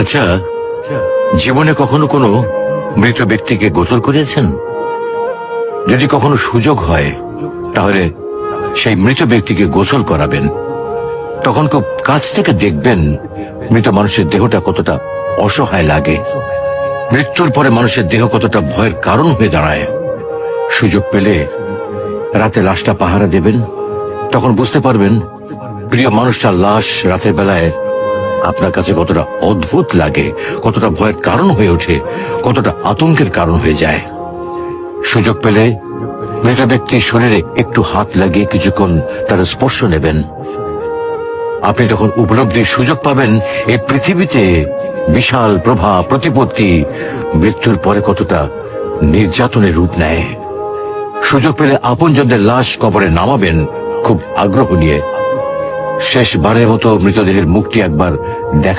আচ্ছা, জীবনে কখনো কোনো মৃত ব্যক্তিকে গোসল করিয়েছেন? যদি কখনো সুযোগ হয় তাহলে সেই মৃত ব্যক্তিকে গোসল করাবেন। তখন খুব কাছ থেকে দেখবেন মৃত মানুষের দেহটা কতটা অসহায় লাগে, মৃত্যুর পরে মানুষের দেহ কতটা ভয়ের কারণ হয়ে দাঁড়ায়। সুযোগ পেলে রাতে লাশটা পাহারা দেবেন, তখন বুঝতে পারবেন প্রিয় মানুষটার লাশ রাতের বেলায় আপনার কাছে কতটা অদ্ভুত লাগে, কতটা ভয়ের কারণ হয়ে ওঠে, কতটা আতঙ্কের কারণ হয়ে যায়। সুযোগ পেলে মৃত ব্যক্তির শরীরে একটু হাত লাগিয়ে কিছুক্ষণ তার স্পর্শ নেবেন। আপনি তখন উপলব্ধির সুযোগ পাবেন এই পৃথিবীতে বিশাল প্রভাব প্রতিপত্তি মৃত্যুর পরে কতটা নির্যাতনের রূপ নেয়। সুযোগ পেলে আপনজনদের লাশ কবরে নামাবেন খুব আগ্রহ নিয়ে। শেষবারের মতো মৃতদেহের মুখটি একবার দেখা